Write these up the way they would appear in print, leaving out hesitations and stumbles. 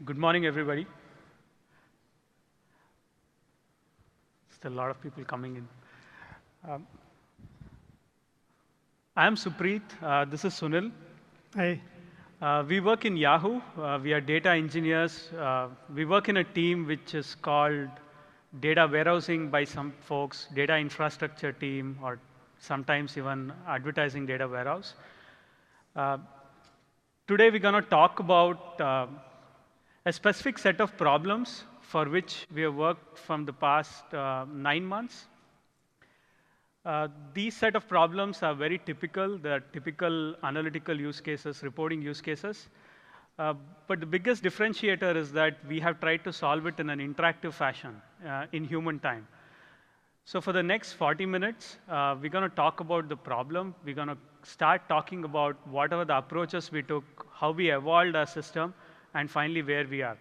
Good morning, everybody. Still a lot of people coming in. Um, I am Supreet. This is Sunil. Hi. We work in Yahoo. We are data engineers. We work in a team which is called data warehousing by some folks, data infrastructure team, or sometimes even advertising data warehouse. Uh, Today, we're going to talk about a specific set of problems for which we have worked from the past 9 months. These set of problems are very typical. They're typical analytical use cases, reporting use cases. Uh, but the biggest differentiator is that we have tried to solve it in an interactive fashion in human time. So for the next 40 minutes, we're going to talk about the problem. We're going to start talking about whatever the approaches we took, how we evolved our system, and finally where we are.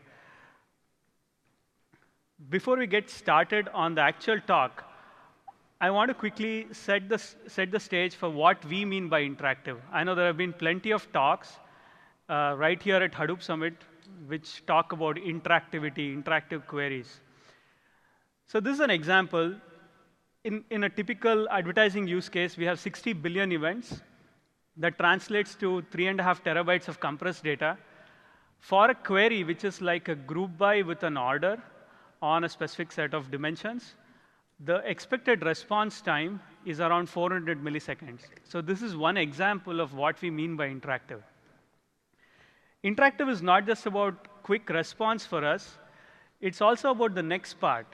Before we get started on the actual talk, I want to quickly set the stage for what we mean by interactive. I know there have been plenty of talks right here at Hadoop Summit which talk about interactivity, interactive queries. So this is an example. In a typical advertising use case, we have 60 billion events. That translates to 3.5 terabytes of compressed data. For a query, which is like a group by with an order on a specific set of dimensions, the expected response time is around 400 milliseconds. So this is one example of what we mean by interactive. Interactive is not just about quick response for us. It's also about the next part,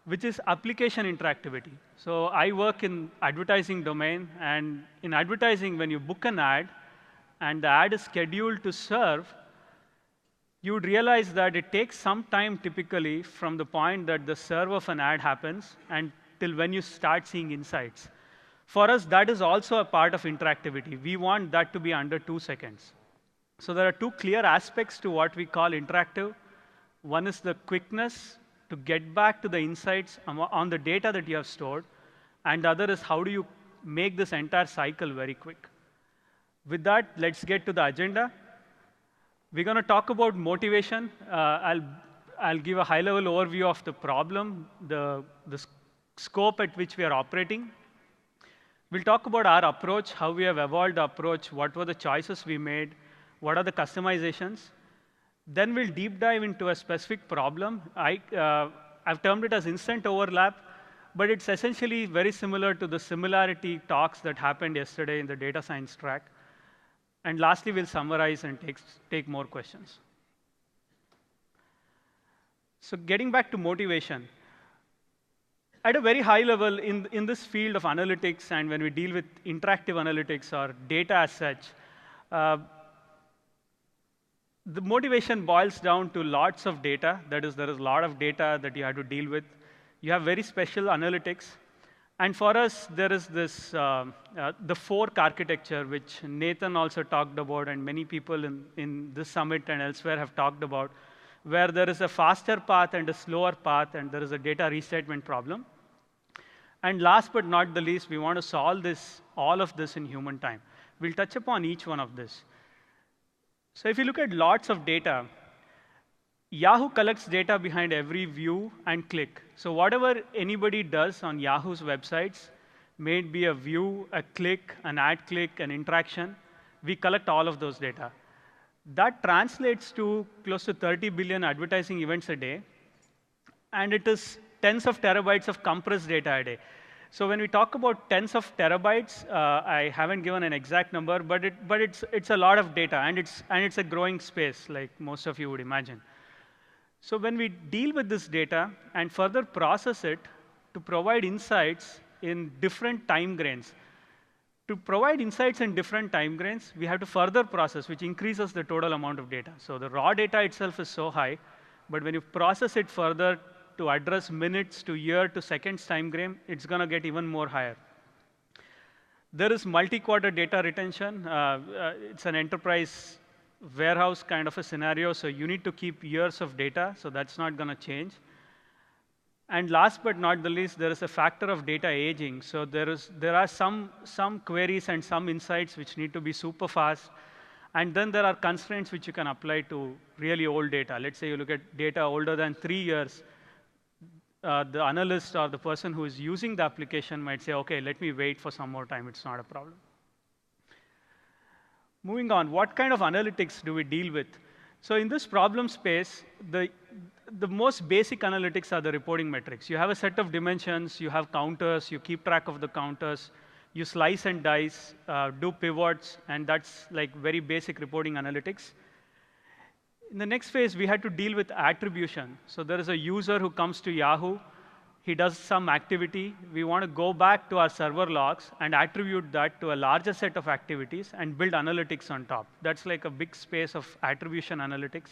which is application interactivity. So I work in advertising domain, and in advertising, when you book an ad, and the ad is scheduled to serve, you would realize that it takes some time typically from the point that the serve of an ad happens and till when you start seeing insights. For us, that is also a part of interactivity. We want that to be under 2 seconds. So there are two clear aspects to what we call interactive. One is the quickness to get back to the insights on the data that you have stored, and the other is how do you make this entire cycle very quick. With that, let's get to the agenda. We're going to talk about motivation. I'll give a high-level overview of the problem, the scope at which we are operating. We'll talk about our approach, how we have evolved the approach, what were the choices we made, what are the customizations. Then we'll deep dive into a specific problem. I've termed it as instant overlap, but it's essentially very similar to the similarity talks that happened yesterday in the data science track. And lastly, we'll summarize and take more questions. So getting back to motivation, at a very high level in this field of analytics, and when we deal with interactive analytics or data as such, the motivation boils down to lots of data. That is, there is a lot of data that you have to deal with. You have very special analytics. And for us, there is this, the fork architecture, which Nathan also talked about, and many people in this summit and elsewhere have talked about, where there is a faster path and a slower path, and there is a data restatement problem. And last but not the least, we want to solve all of this in human time. We'll touch upon each one of this. So if you look at lots of data, Yahoo collects data behind every view and click. So whatever anybody does on Yahoo's websites, may it be a view, a click, an ad click, an interaction, we collect all of those data. That translates to close to 30 billion advertising events a day, and it is tens of terabytes of compressed data a day. So when we talk about tens of terabytes, I haven't given an exact number, but it's a lot of data, and it's a growing space, like most of you would imagine. So when we deal with this data and further process it to provide insights in different time grains, to provide insights in different time grains, we have to further process, which increases the total amount of data. So the raw data itself is so high, but when you process it further to address minutes to year to seconds time frame, it's going to get even more higher. There is multi-quarter data retention. It's an enterprise warehouse kind of a scenario, so you need to keep years of data, so that's not going to change. And last but not the least, there is a factor of data aging. So there are some queries and some insights which need to be super fast. And then there are constraints which you can apply to really old data. Let's say you look at data older than 3 years. The analyst or the person who is using the application might say, OK, let me wait for some more time. It's not a problem. Moving on, what kind of analytics do we deal with? So in this problem space, the most basic analytics are the reporting metrics. You have a set of dimensions, you have counters, you keep track of the counters, you slice and dice, do pivots, and that's like very basic reporting analytics. In the next phase, we had to deal with attribution. So there is a user who comes to Yahoo. He does some activity. We want to go back to our server logs and attribute that to a larger set of activities and build analytics on top. That's like a big space of attribution analytics.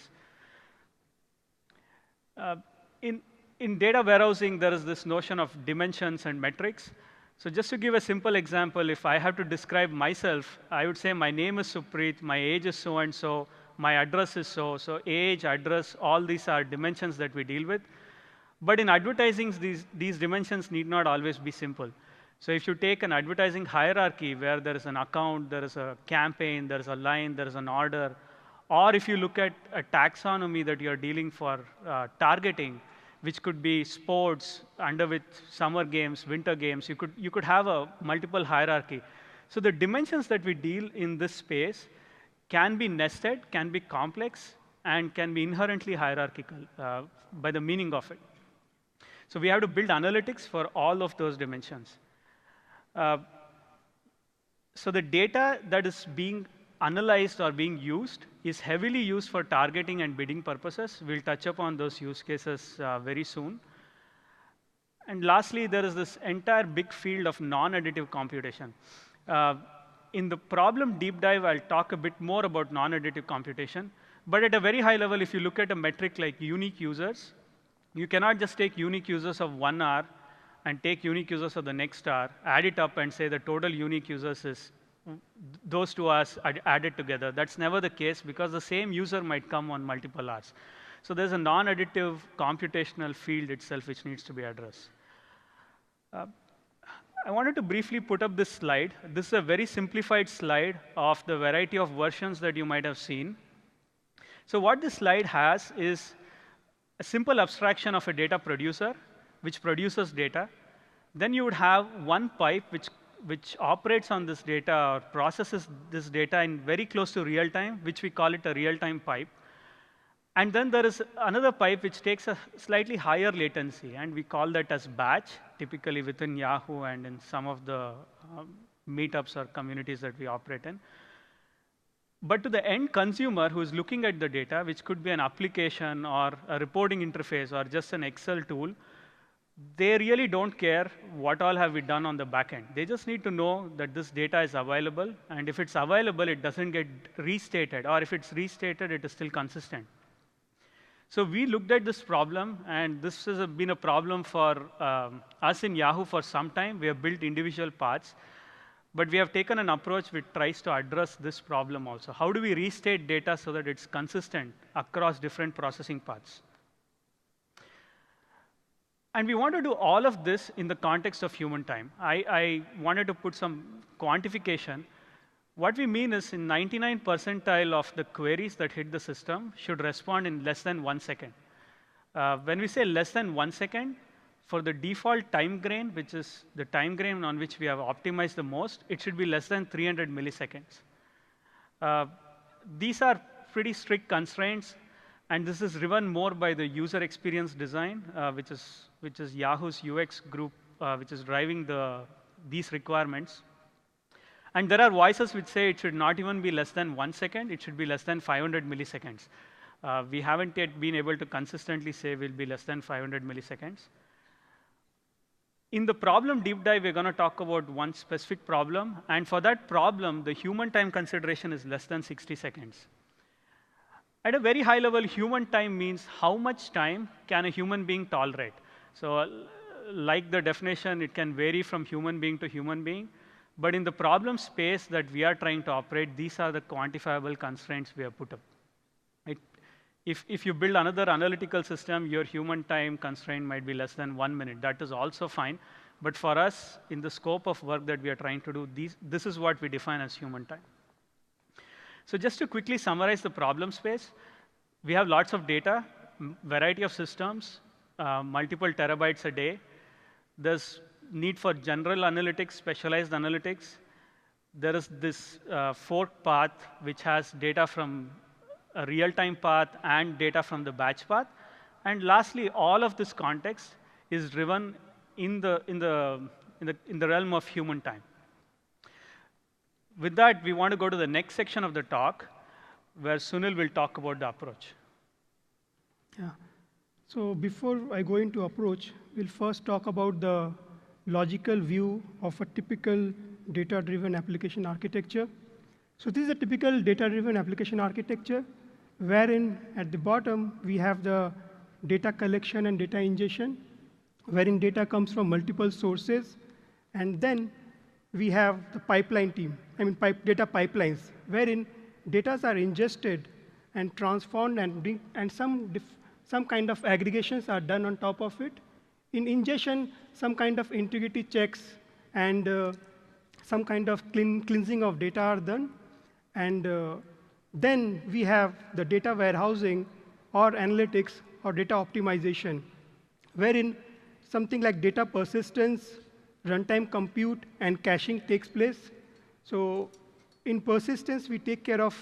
In data warehousing, there is this notion of dimensions and metrics. So just to give a simple example, if I have to describe myself, I would say my name is Supreet, my age is so-and-so, my address is so. So age, address, all these are dimensions that we deal with. But in advertising, these dimensions need not always be simple. So if you take an advertising hierarchy where there is an account, there is a campaign, there is a line, there is an order, or if you look at a taxonomy that you're dealing for targeting, which could be sports, under which summer games, winter games, you could have a multiple hierarchy. So the dimensions that we deal in this space can be nested, can be complex, and can be inherently hierarchical by the meaning of it. So we have to build analytics for all of those dimensions. So the data that is being analyzed or being used is heavily used for targeting and bidding purposes. We'll touch upon those use cases very soon. And lastly, there is this entire big field of non-additive computation. In the problem deep dive, I'll talk a bit more about non-additive computation. But at a very high level, if you look at a metric like unique users, you cannot just take unique users of 1 hour and take unique users of the next hour, add it up, and say the total unique users is those 2 hours added together. That's never the case, because the same user might come on multiple hours. So there's a non-additive computational field itself which needs to be addressed. I wanted to briefly put up this slide. This is a very simplified slide of the variety of versions that you might have seen. So what this slide has is a simple abstraction of a data producer, which produces data. Then you would have one pipe which operates on this data or processes this data in very close to real time, which we call it a real-time pipe. And then there is another pipe which takes a slightly higher latency, and we call that as batch, typically within Yahoo and in some of the meetups or communities that we operate in. But to the end consumer who is looking at the data, which could be an application or a reporting interface or just an Excel tool, they really don't care what all have we done on the back end. They just need to know that this data is available, and if it's available, it doesn't get restated, or if it's restated, it is still consistent. So we looked at this problem, and this has been a problem for us in Yahoo for some time. We have built individual parts. But we have taken an approach which tries to address this problem also. How do we restate data so that it's consistent across different processing paths? And we want to do all of this in the context of human time. I wanted to put some quantification. What we mean is in 99 percentile of the queries that hit the system should respond in less than 1 second. When we say less than 1 second, for the default time grain, which is the time grain on which we have optimized the most, it should be less than 300 milliseconds. These are pretty strict constraints, and this is driven more by the user experience design, which is Yahoo's UX group, which is driving these requirements. And there are voices which say it should not even be less than 1 second, it should be less than 500 milliseconds. We haven't yet been able to consistently say we'll be less than 500 milliseconds. In the problem deep dive, we're going to talk about one specific problem. And for that problem, the human time consideration is less than 60 seconds. At a very high level, human time means how much time can a human being tolerate. So like the definition, it can vary from human being to human being. But in the problem space that we are trying to operate, these are the quantifiable constraints we have put up. If you build another analytical system, your human time constraint might be less than 1 minute. That is also fine. But for us, in the scope of work that we are trying to do, this is what we define as human time. So just to quickly summarize the problem space, we have lots of data, variety of systems, multiple terabytes a day. There's need for general analytics, specialized analytics. There is this fork path, which has data from a real-time path and data from the batch path. And lastly, all of this context is driven in the realm of human time. With that, we want to go to the next section of the talk, where Sunil will talk about the approach. Yeah. So before I go into approach, we'll first talk about the logical view of a typical data-driven application architecture. So this is a typical data-driven application architecture, wherein at the bottom, we have the data collection and data ingestion, wherein data comes from multiple sources. And then we have the pipeline team, data pipelines, wherein data are ingested and transformed, and some kind of aggregations are done on top of it. In ingestion, some kind of integrity checks and some kind of cleansing of data are done. And then we have the data warehousing or analytics or data optimization, wherein something like data persistence, runtime compute, and caching takes place. So in persistence, we take care of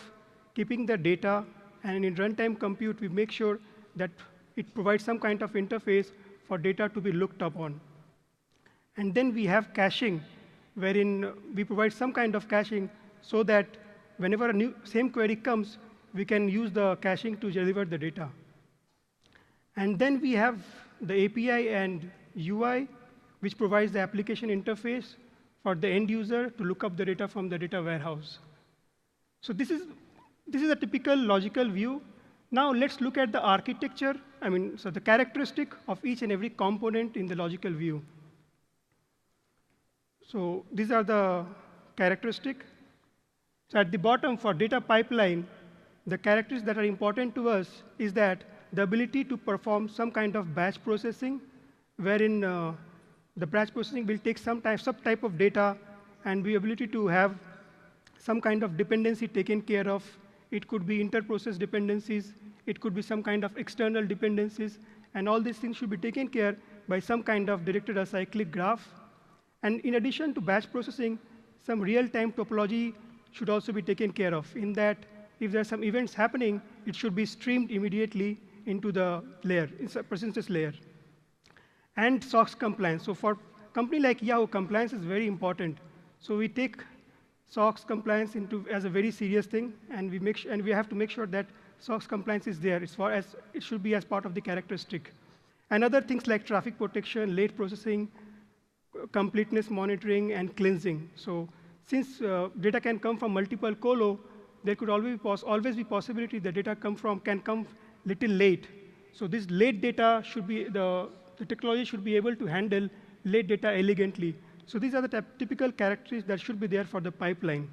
keeping the data, and in runtime compute, we make sure that it provides some kind of interface for data to be looked upon. And then we have caching, wherein we provide some kind of caching so that whenever a same query comes, we can use the caching to deliver the data. And then we have the API and UI, which provides the application interface for the end user to look up the data from the data warehouse. So this is a typical logical view. Now let's look at the architecture, so the characteristic of each and every component in the logical view. So these are the characteristics. So at the bottom for data pipeline, the characteristics that are important to us is that the ability to perform some kind of batch processing, wherein the batch processing will take some type of data, and the ability to have some kind of dependency taken care of. It could be inter-process dependencies. It could be some kind of external dependencies. And all these things should be taken care by some kind of directed acyclic graph. And in addition to batch processing, some real-time topology should also be taken care of, in that if there are some events happening, it should be streamed immediately into the layer, it's a persistence layer. And SOX compliance. So for a company like Yahoo, compliance is very important. So we take SOX compliance as a very serious thing, and we have to make sure that SOX compliance is there as it should be as part of the characteristic. And other things like traffic protection, late processing, completeness monitoring, and cleansing. So since data can come from multiple colo, there could always be possibility that data can come little late. So this late data should be the technology should be able to handle late data elegantly. So these are the typical characteristics that should be there for the pipeline.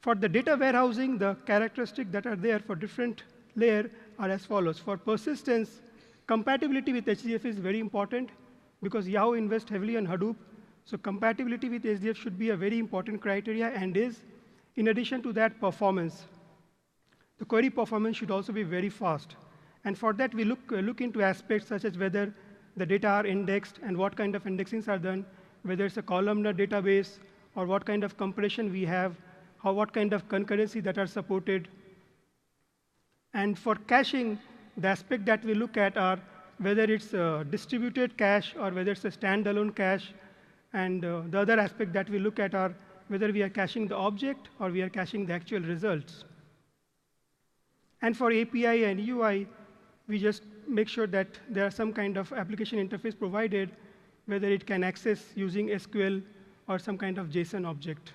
For the data warehousing, the characteristics that are there for different layer are as follows. For persistence, compatibility with HDF is very important, because Yahoo invests heavily on Hadoop. So compatibility with HDF should be a very important criteria, and is. In addition to that, performance. The query performance should also be very fast. And for that, we look into aspects such as whether the data are indexed and what kind of indexings are done, whether it's a columnar database, or what kind of compression we have, what kind of concurrency that are supported. And for caching, the aspect that we look at are whether it's a distributed cache or whether it's a standalone cache. And the other aspect that we look at are whether we are caching the object or we are caching the actual results. And for API and UI, we just make sure that there are some kind of application interface provided, whether it can access using SQL or some kind of JSON object.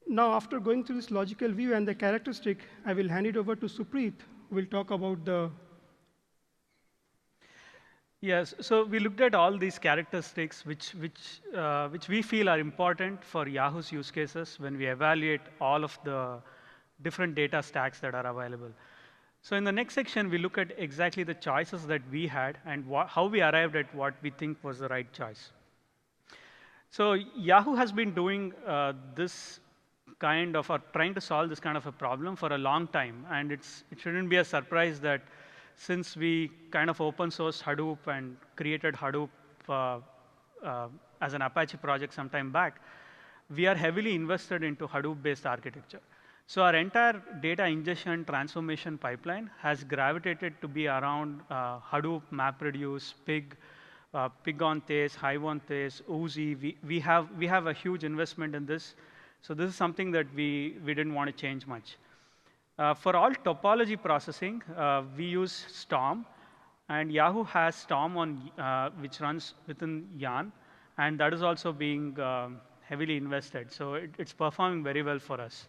Now, after going through this logical view and the characteristic, I will hand it over to Supreet, who will talk about the. Yes, so we looked at all these characteristics which we feel are important for Yahoo's use cases when we evaluate all of the different data stacks that are available. So in the next section, we look at exactly the choices that we had and how we arrived at what we think was the right choice. So Yahoo has been doing this kind of, or trying to solve this kind of a problem for a long time. And it shouldn't be a surprise that since we kind of open sourced Hadoop and created Hadoop as an Apache project some time back, we are heavily invested into Hadoop-based architecture. So our entire data ingestion transformation pipeline has gravitated to be around Hadoop, MapReduce, Pig, Pig on Thais, Hive on Thais, Oozie. We have a huge investment in this. So this is something that we didn't want to change much. For all topology processing, we use Storm. And Yahoo has Storm on, which runs within Yarn. And that is also being heavily invested. So it's performing very well for us.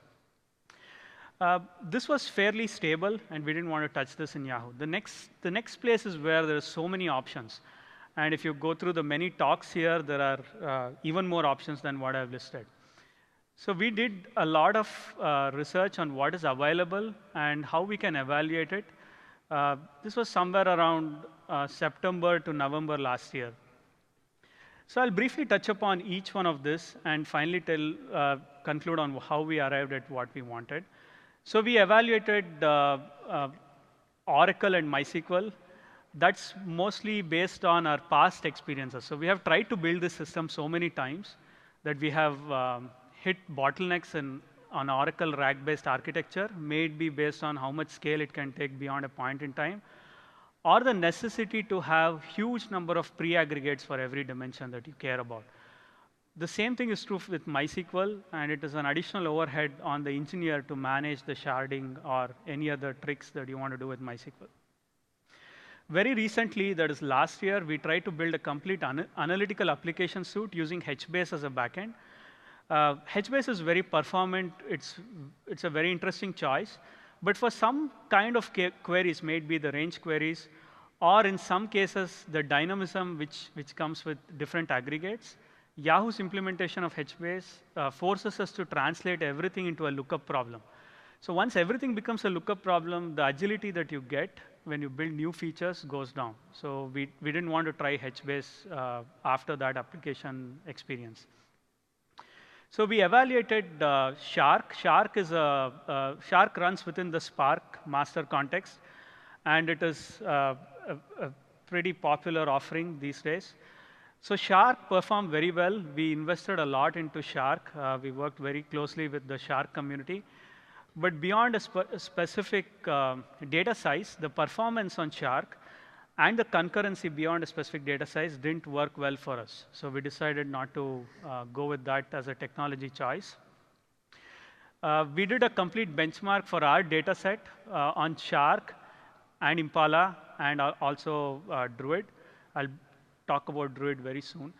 This was fairly stable, and we didn't want to touch this in Yahoo. The next place is where there are so many options. And if you go through the many talks here, there are even more options than what I've listed. So we did a lot of research on what is available and how we can evaluate it. This was somewhere around September to November last year. So I'll briefly touch upon each one of this and finally conclude on how we arrived at what we wanted. So we evaluated Oracle and MySQL. That's mostly based on our past experiences. So we have tried to build this system so many times that we have hit bottlenecks on Oracle RAG-based architecture, may it be based on how much scale it can take beyond a point in time, or the necessity to have huge number of pre-aggregates for every dimension that you care about. The same thing is true with MySQL, and it is an additional overhead on the engineer to manage the sharding or any other tricks that you want to do with MySQL. Very recently, that is last year, we tried to build a complete analytical application suite using HBase as a backend. HBase is very performant. It's a very interesting choice. But for some kind of queries, may it be the range queries, or in some cases, the dynamism which comes with different aggregates, Yahoo's implementation of HBase forces us to translate everything into a lookup problem. So once everything becomes a lookup problem, the agility that you get when you build new features goes down. So we didn't want to try HBase after that application experience. So we evaluated Shark. Shark runs within the Spark master context, and it is a pretty popular offering these days. So Shark performed very well. We invested a lot into Shark. We worked very closely with the Shark community. But beyond a specific data size, the performance on Shark and the concurrency beyond a specific data size didn't work well for us. So we decided not to go with that as a technology choice. We did a complete benchmark for our data set on Shark and Impala and also Druid. I'll talk about Druid very soon.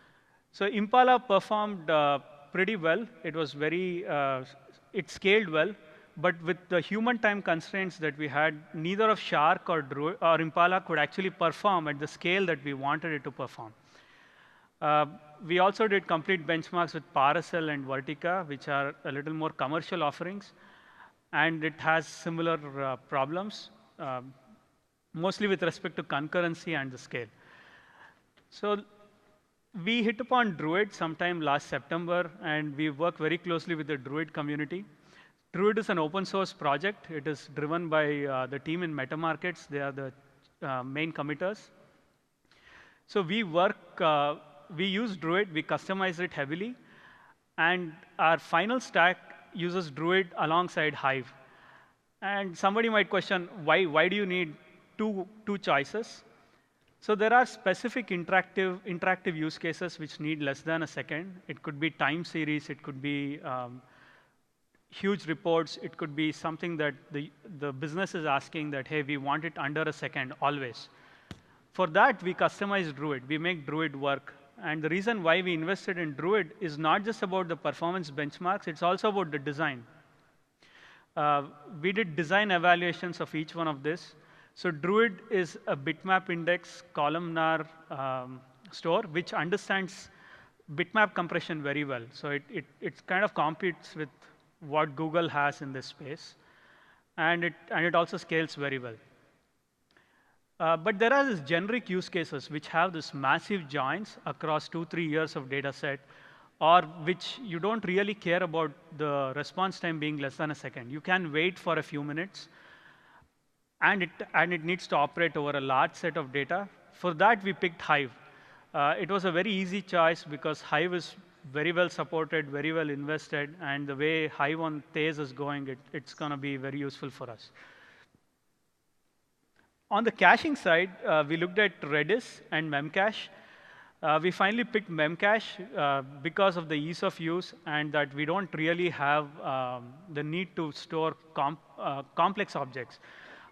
So Impala performed pretty well. It was it scaled well. But with the human time constraints that we had, neither of Shark or Impala could actually perform at the scale that we wanted it to perform. We also did complete benchmarks with Paracel and Vertica, which are a little more commercial offerings. And it has similar problems, mostly with respect to concurrency and the scale. So we hit upon Druid sometime last September, and we worked very closely with the Druid community. Druid is an open source project. It is driven by the team in MetaMarkets. They are the main committers. So we use Druid, we customize it heavily, and our final stack uses Druid alongside Hive. And somebody might question, why do you need two choices? So there are specific interactive use cases which need less than a second. It could be time series, it could be huge reports, it could be something that the business is asking that, hey, we want it under a second, always. For that, we customize Druid. We make Druid work. And the reason why we invested in Druid is not just about the performance benchmarks, it's also about the design. We did design evaluations of each one of this. So Druid is a bitmap index columnar store, which understands bitmap compression very well. So it kind of competes with what Google has in this space. And it also scales very well. But there are these generic use cases which have this massive joins across 2-3 years of data set, or which you don't really care about the response time being less than a second. You can wait for a few minutes, and it needs to operate over a large set of data. For that, we picked Hive. It was a very easy choice because Hive is very well supported, very well invested, and the way Hive on Thales is going, it's going to be very useful for us. On the caching side, we looked at Redis and Memcache. We finally picked Memcache because of the ease of use and that we don't really have the need to store complex objects.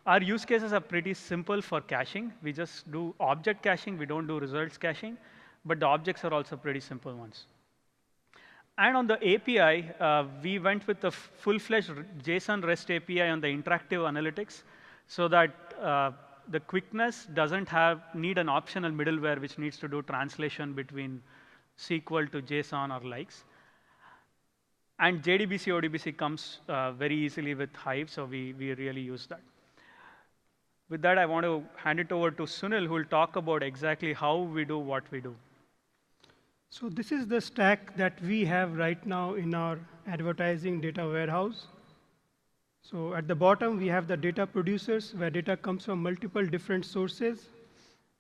Our use cases are pretty simple for caching. We just do object caching. We don't do results caching. But the objects are also pretty simple ones. And on the API, we went with the full-fledged JSON REST API on the interactive analytics so that the quickness doesn't need an optional middleware which needs to do translation between SQL to JSON or likes. And JDBC, ODBC comes very easily with Hive, so we really use that. With that, I want to hand it over to Sunil, who will talk about exactly how we do what we do. So this is the stack that we have right now in our advertising data warehouse. So at the bottom, we have the data producers, where data comes from multiple different sources.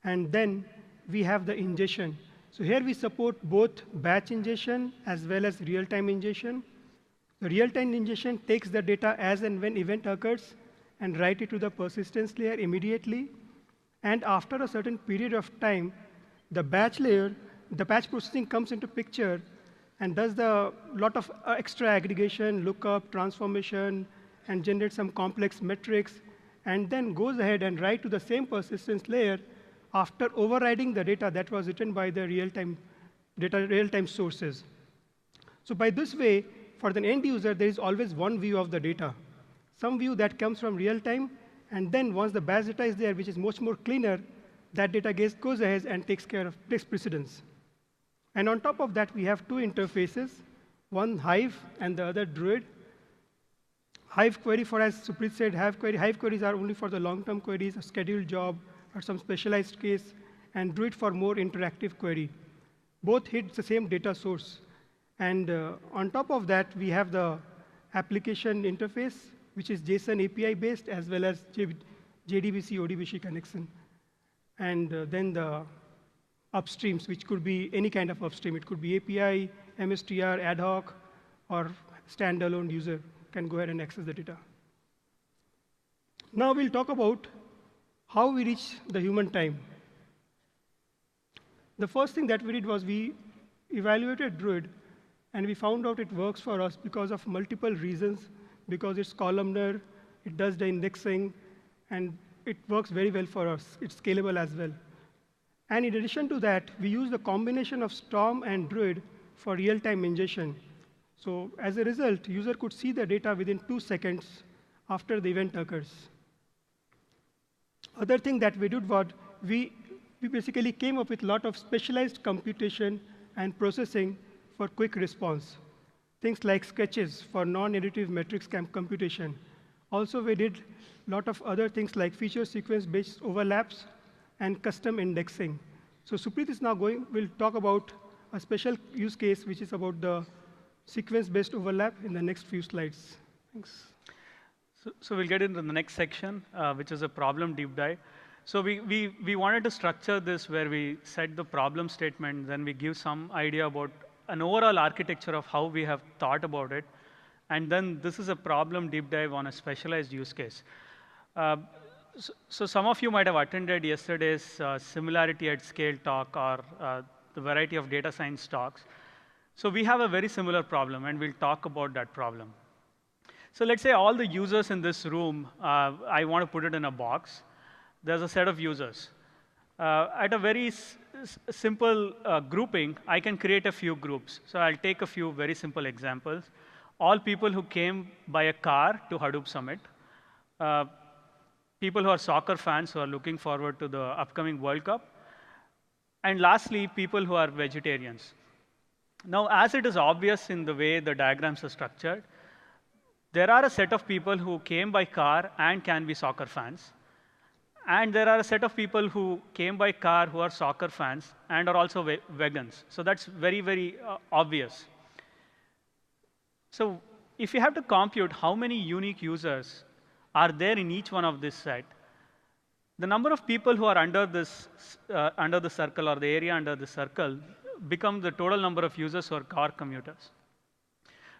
And then we have the ingestion. So here we support both batch ingestion as well as real-time ingestion. The real-time ingestion takes the data as and when event occurs and write it to the persistence layer immediately. And after a certain period of time, the batch layer, the batch processing comes into picture and does the lot of extra aggregation, lookup, transformation, and generate some complex metrics, and then goes ahead and write to the same persistence layer after overriding the data that was written by the real-time sources. So by this way, for the end user, there is always one view of the data. Some view that comes from real time, and then once the batch data is there, which is much more cleaner, that data goes ahead and takes precedence. And on top of that, we have two interfaces, one Hive and the other Druid. Hive query, for as Supreet said, Hive queries are only for the long-term queries, a scheduled job, or some specialized case, and Druid for more interactive query. Both hit the same data source. And on top of that, we have the application interface, which is JSON API-based, as well as JDBC, ODBC connection. And then the upstreams, which could be any kind of upstream. It could be API, MSTR, ad hoc, or standalone user can go ahead and access the data. Now we'll talk about how we reach the human time. The first thing that we did was we evaluated Druid, and we found out it works for us because of multiple reasons, because it's columnar, it does the indexing, and it works very well for us. It's scalable as well. And in addition to that, we use the combination of Storm and Druid for real-time ingestion. So as a result, user could see the data within 2 seconds after the event occurs. Other thing that we did was we basically came up with a lot of specialized computation and processing for quick response. Things like sketches for non-additive metrics computation. Also, we did a lot of other things like feature sequence-based overlaps and custom indexing. So Supreet is now will talk about a special use case, which is about the sequence-based overlap in the next few slides. Thanks. So we'll get into the next section, which is a problem deep dive. So we wanted to structure this where we set the problem statement, then we give some idea about an overall architecture of how we have thought about it. And then this is a problem deep dive on a specialized use case. So some of you might have attended yesterday's similarity at scale talk or the variety of data science talks. So we have a very similar problem, and we'll talk about that problem. So let's say all the users in this room, I want to put it in a box. There's a set of users. At a very simple grouping, I can create a few groups. So I'll take a few very simple examples. All people who came by a car to Hadoop Summit. People who are soccer fans who are looking forward to the upcoming World Cup. And lastly, people who are vegetarians. Now, as it is obvious in the way the diagrams are structured, there are a set of people who came by car and can be soccer fans. And there are a set of people who came by car who are soccer fans and are also vegans. So that's very, very obvious. So if you have to compute how many unique users are there in each one of this set, the number of people who are under the circle or the area under the circle become the total number of users who are car commuters.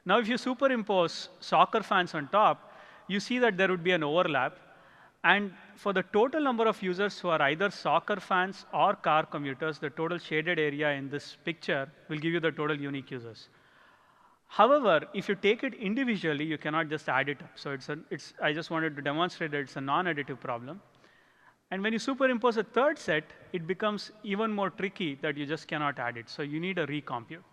Now, if you superimpose soccer fans on top, you see that there would be an overlap. And for the total number of users who are either soccer fans or car commuters, the total shaded area in this picture will give you the total unique users. However, if you take it individually, you cannot just add it up. So I just wanted to demonstrate that it's a non-additive problem. And when you superimpose a third set, it becomes even more tricky that you just cannot add it. So you need a recompute.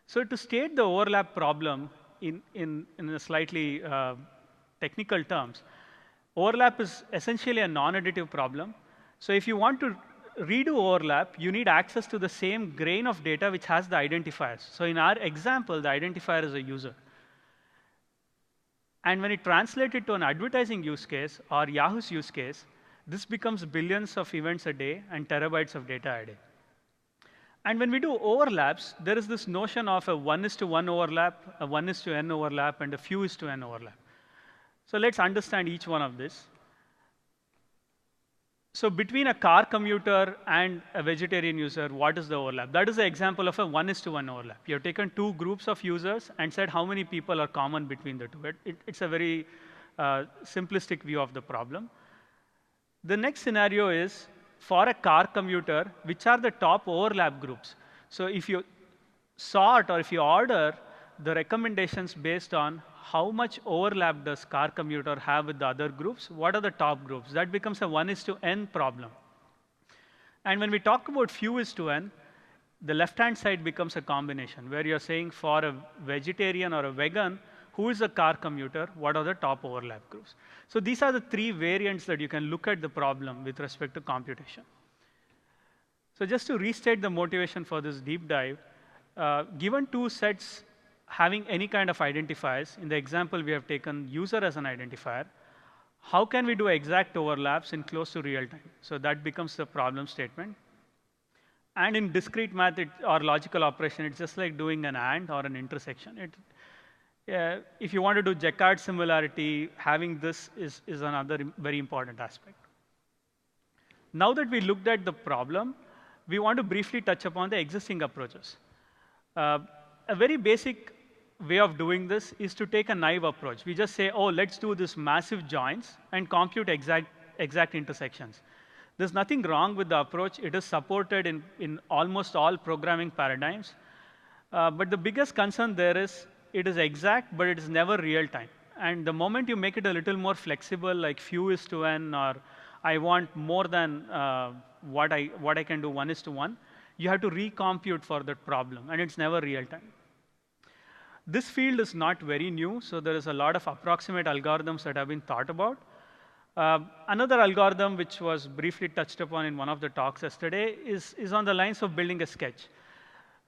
So to state the overlap problem in a slightly technical terms, overlap is essentially a non-additive problem. So if you want to redo overlap, you need access to the same grain of data which has the identifiers. So in our example, the identifier is a user. And when it translated to an advertising use case or Yahoo's use case, this becomes billions of events a day and terabytes of data a day. And when we do overlaps, there is this notion of a 1:1 overlap, a 1:n overlap, and a few:(n) overlap. So let's understand each one of this. So between a car commuter and a vegetarian user, what is the overlap? That is the example of a 1:1 overlap. You have taken two groups of users and said how many people are common between the two. It's a very simplistic view of the problem. The next scenario is, for a car commuter, which are the top overlap groups? So if you sort or if you order the recommendations based on how much overlap does car commuter have with the other groups, what are the top groups? That becomes a 1:n problem. And when we talk about few:(n), the left-hand side becomes a combination, where you're saying for a vegetarian or a vegan, who is a car commuter, what are the top overlap groups? So these are the three variants that you can look at the problem with respect to computation. So just to restate the motivation for this deep dive, given two sets having any kind of identifiers, in the example we have taken user as an identifier, how can we do exact overlaps in close to real time? So that becomes the problem statement. And in discrete math or logical operation, it's just like doing an AND or an intersection. If you want to do Jaccard similarity, having this is another very important aspect. Now that we looked at the problem, we want to briefly touch upon the existing approaches. A very basic way of doing this is to take a naive approach. We just say, oh, let's do this massive joins and compute exact intersections. There's nothing wrong with the approach. It is supported in almost all programming paradigms. But the biggest concern there is, it is exact, but it is never real time. And the moment you make it a little more flexible, like few:(n), or I want more than what I can do 1:1, you have to recompute for that problem, and it's never real time. This field is not very new, so there is a lot of approximate algorithms that have been thought about. Another algorithm which was briefly touched upon in one of the talks yesterday is on the lines of building a sketch.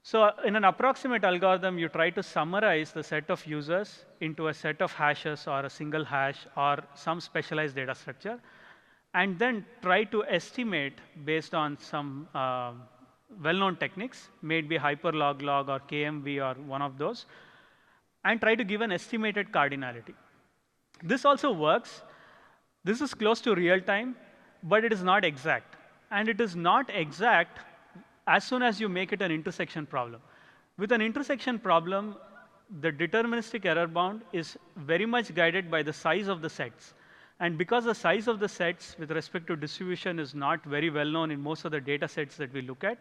So in an approximate algorithm, you try to summarize the set of users into a set of hashes or a single hash or some specialized data structure, and then try to estimate based on some well-known techniques, maybe hyperlog or KMV or one of those, and try to give an estimated cardinality. This also works. This is close to real time, but it is not exact. And it is not exact as soon as you make it an intersection problem. With an intersection problem, the deterministic error bound is very much guided by the size of the sets. And because the size of the sets with respect to distribution is not very well known in most of the data sets that we look at,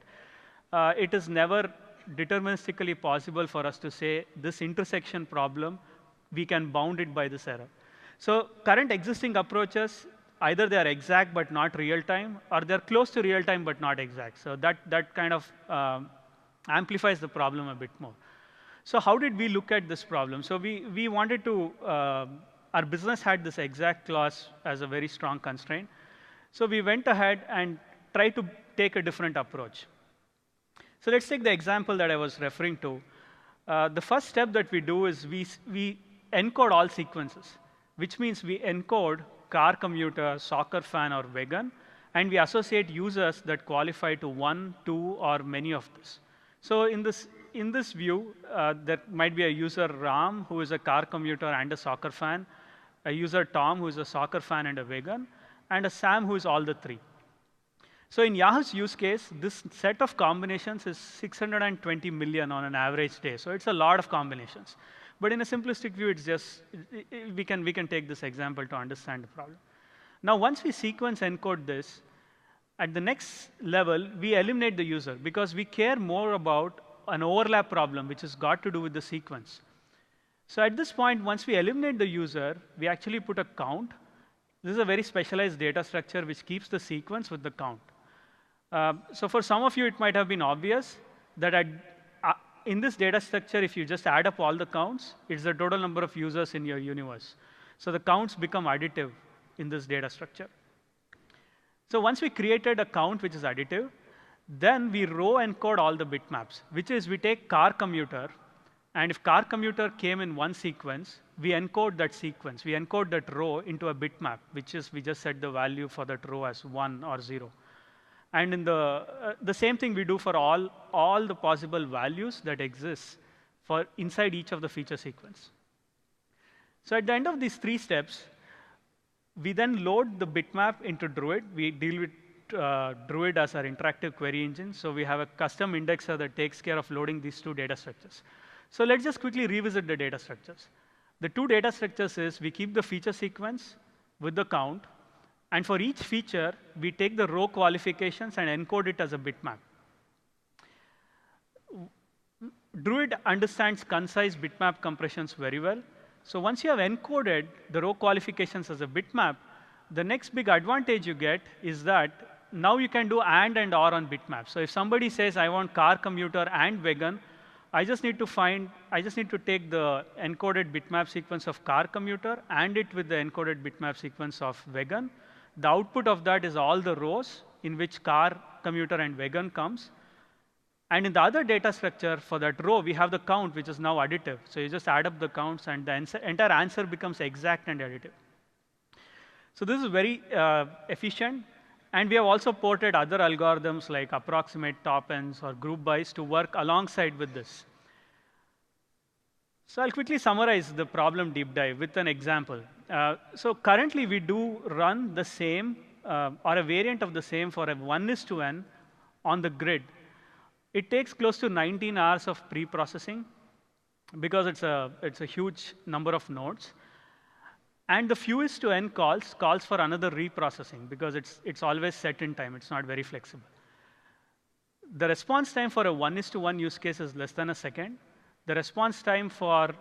it is never deterministically possible for us to say this intersection problem, we can bound it by this error. So current existing approaches, either they are exact but not real time, or they're close to real time but not exact. So that kind of amplifies the problem a bit more. So how did we look at this problem? So we wanted to, our business had this exact clause as a very strong constraint. So we went ahead and tried to take a different approach. So let's take the example that I was referring to. The first step that we do is we encode all sequences, which means we encode car commuter, soccer fan, or vegan, and we associate users that qualify to one, two, or many of this. So in this view, there might be a user Ram, who is a car commuter and a soccer fan, a user Tom, who is a soccer fan and a vegan, and a Sam, who is all the three. So in Yahoo's use case, this set of combinations is 620 million on an average day. So it's a lot of combinations. But in a simplistic view, it's just, we can take this example to understand the problem. Now, once we sequence encode this, at the next level, we eliminate the user, because we care more about an overlap problem, which has got to do with the sequence. So at this point, once we eliminate the user, we actually put a count. This is a very specialized data structure which keeps the sequence with the count. So for some of you, it might have been obvious that in this data structure, if you just add up all the counts, it's the total number of users in your universe. So the counts become additive in this data structure. So once we created a count which is additive, then we row encode all the bitmaps, which is we take car commuter, and if car commuter came in one sequence, we encode that sequence. We encode that row into a bitmap, which is we just set the value for that row as 1 or 0. And in the same thing we do for all the possible values that exist for inside each of the feature sequence. So at the end of these 3 steps, we then load the bitmap into Druid. We deal with Druid as our interactive query engine. So we have a custom indexer that takes care of loading these 2 data structures. So let's just quickly revisit the data structures. The 2 data structures is we keep the feature sequence with the count. And for each feature, we take the row qualifications and encode it as a bitmap. Druid understands concise bitmap compressions very well. So once you have encoded the row qualifications as a bitmap, the next big advantage you get is that now you can do and or on bitmap. So if somebody says, I want car commuter and vegan, I just need to take the encoded bitmap sequence of car commuter and it with the encoded bitmap sequence of vegan. The output of that is all the rows in which car, commuter, and vegan comes. And in the other data structure for that row, we have the count, which is now additive. So you just add up the counts, and the entire answer becomes exact and additive. So this is very efficient. And we have also ported other algorithms like approximate top ends or group bys to work alongside with this. So I'll quickly summarize the problem deep dive with an example. So currently, we do run the same or a variant of the same for a 1:n on the grid. It takes close to 19 hours of pre-processing because it's a huge number of nodes. And the fewest to n calls for another reprocessing because it's always set in time. It's not very flexible. The response time for a 1:1 use case is less than a second. The response time for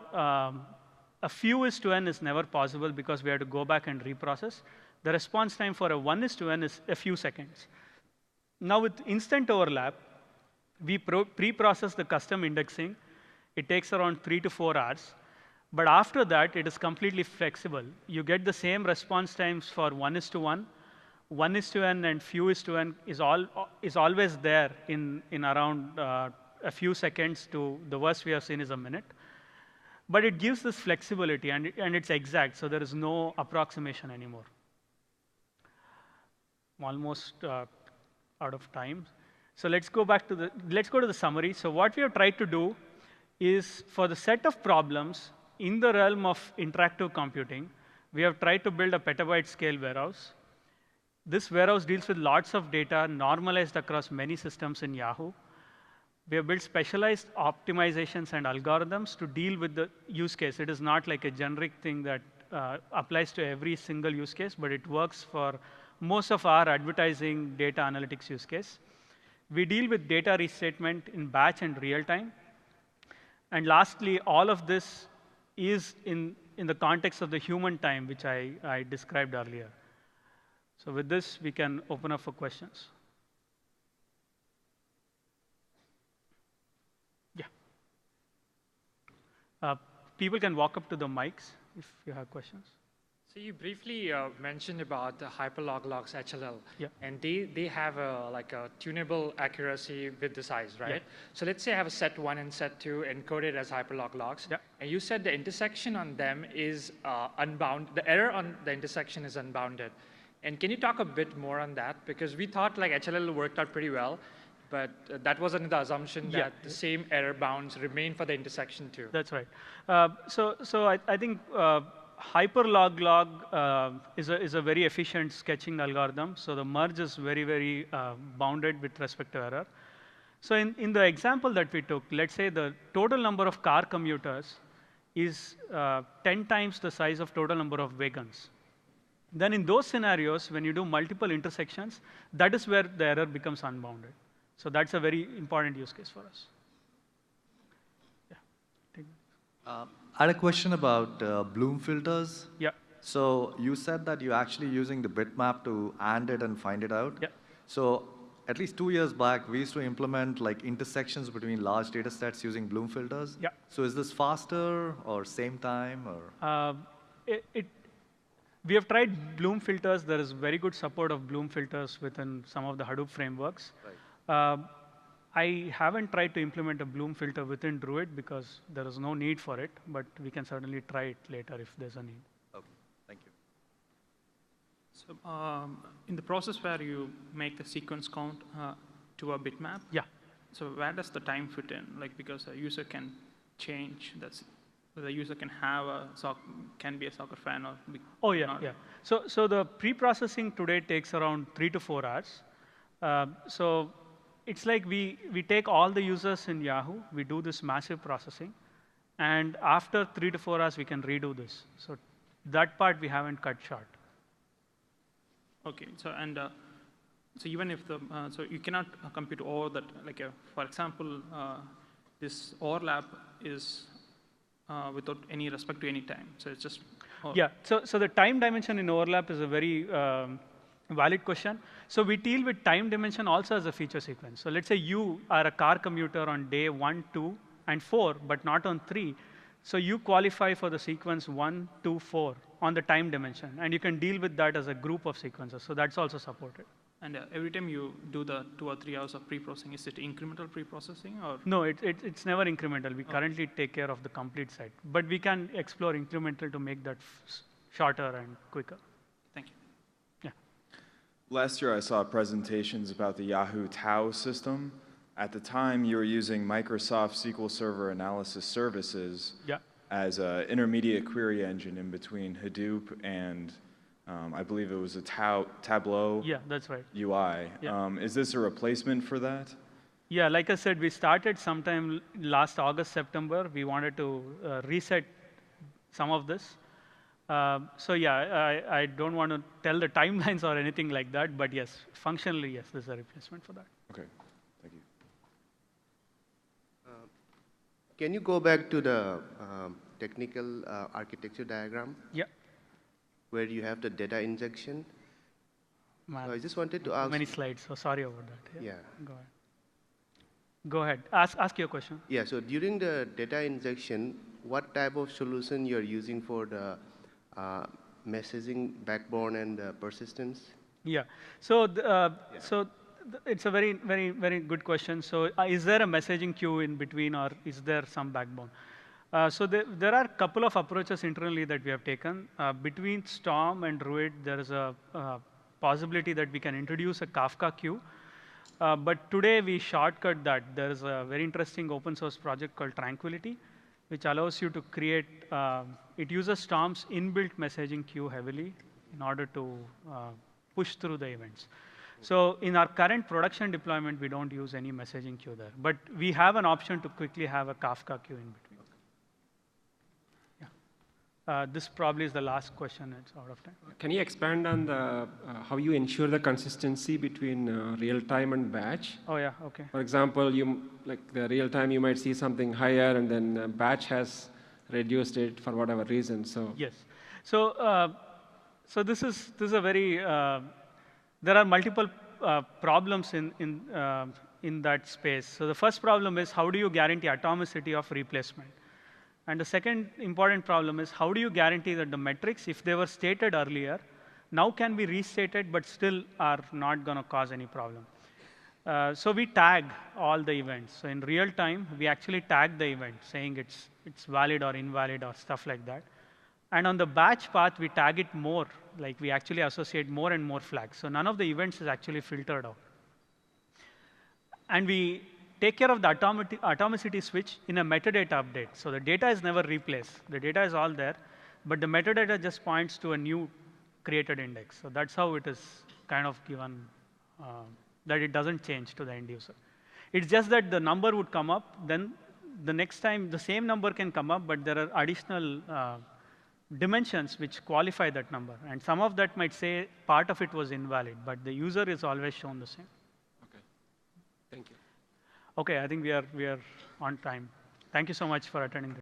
a fewest to n is never possible because we have to go back and reprocess. The response time for a 1:n is a few seconds. Now with instant overlap, we pre-process the custom indexing. It takes around 3 to 4 hours. But after that, it is completely flexible. You get the same response times for 1:1. 1:n and fewest-to-n is always there in around a few seconds to the worst we have seen is a minute. But it gives this flexibility, and it's exact, so there is no approximation anymore. I'm almost out of time. So let's go to the summary. So what we have tried to do is for the set of problems in the realm of interactive computing, we have tried to build a petabyte scale warehouse. This warehouse deals with lots of data normalized across many systems in Yahoo. We have built specialized optimizations and algorithms to deal with the use case. It is not like a generic thing that applies to every single use case, but it works for most of our advertising data analytics use case. We deal with data restatement in batch and real time. And lastly, all of this is in the context of the human time, which I described earlier. So with this, we can open up for questions. Yeah. People can walk up to the mics if you have questions. So you briefly mentioned about the Hyperlog logs HLL, Yeah. and they have like a tunable accuracy with the size, right? Yeah. So let's say I have a set 1 and set 2 encoded as Hyperlog logs, Yeah. and you said the intersection on them is unbound. The error on the intersection is unbounded. And can you talk a bit more on that? Because we thought like HLL worked out pretty well, but that was under the assumption that the same error bounds remain for the intersection too. That's right. So I think Hyperlog is a very efficient sketching algorithm. So the merge is very bounded with respect to error. So in the example that we took, let's say the total number of car commuters is 10 times the size of total number of wagons. Then in those scenarios, when you do multiple intersections, that is where the error becomes unbounded. So that's a very important use case for us. I had a question about Bloom filters. Yeah. So you said that you're actually using the bitmap to AND it and find it out. Yeah. So at least 2 years back, we used to implement like intersections between large data sets using Bloom filters. Yeah. So is this faster or same time or? We have tried Bloom filters. There is very good support of Bloom filters within some of the Hadoop frameworks. Right. I haven't tried to implement a Bloom filter within Druid because there is no need for it, but we can certainly try it later if there's a need. Okay, thank you. So in the process where you make the sequence count to a bitmap, Yeah. so where does the time fit in? Like because a user can change that's the user can have can be a soccer fan or be Oh yeah, not. yeah. So the pre-processing today takes around 3 to 4 hours. So it's like we take all the users in Yahoo, we do this massive processing, and after 3 to 4 hours we can redo this. So that part we haven't cut short. Okay. So and so even if the so you cannot compute all that. Like for example, this overlap is without any respect to any time. So it's just Yeah. So the time dimension in overlap is a very valid question. So we deal with time dimension also as a feature sequence. So let's say you are a car commuter on day 1, 2, and 4, but not on 3. So you qualify for the sequence 1, 2, 4 on the time dimension, and you can deal with that as a group of sequences. So that's also supported. and every time you do the 2 or 3 hours of pre-processing, is it incremental pre-processing or? No, it's never incremental. We currently take care of the complete set, but we can explore incremental to make that shorter and quicker. Thank you. Last year, I saw presentations about the Yahoo Tau system. At the time, you were using Microsoft SQL Server Analysis Services Yeah. as an intermediate query engine in between Hadoop and I believe it was a Tableau Yeah, that's right. UI. Yeah. Is this a replacement for that? Yeah, like I said, we started sometime last August, September. We wanted to reset some of this. So yeah, I don't want to tell the timelines or anything like that, but yes, functionally, yes, there's a replacement for that. Okay, thank you. Can you go back to the technical architecture diagram Yeah. where you have the data injection? Man, So I just wanted to ask. many slides, so sorry about that. Yeah. Go ahead. Go ahead. Ask your question. Yeah. So during the data injection, what type of solution you're using for the messaging backbone and the persistence? Yeah. So it's a very good question. So is there a messaging queue in between, or is there some backbone? So there are a couple of approaches internally that we have taken. Between Storm and Druid, there is a possibility that we can introduce a Kafka queue. But today we shortcut that. There is a very interesting open source project called Tranquility, which allows you to create, it uses Storm's inbuilt messaging queue heavily in order to push through the events. So in our current production deployment, we don't use any messaging queue there. But we have an option to quickly have a Kafka queue in between. Yeah. This probably is the last question. It's out of time. Can you expand on the how you ensure the consistency between real time and batch? Oh, yeah, OK. For example, like the real time, you might see something higher, and then batch has reduced it for whatever reason. So yes. So this is a very there are multiple problems in that space. So the first problem is how do you guarantee atomicity of replacement? And the second important problem is how do you guarantee that the metrics, if they were stated earlier, now can be restated but still are not going to cause any problem. So we tag all the events. So in real time, we actually tag the event, saying it's valid or invalid or stuff like that. And on the batch path, we tag it more, like we actually associate more and more flags. So none of the events is actually filtered out. And we take care of the atomicity switch in a metadata update. So the data is never replaced. The data is all there, but the metadata just points to a new created index. So that's how it is kind of given that it doesn't change to the end user. It's just that the number would come up, then the next time the same number can come up, but there are additional dimensions which qualify that number. And some of that might say part of it was invalid, but the user is always shown the same. Okay. Thank you. Okay, I think we are on time. Thank you so much for attending.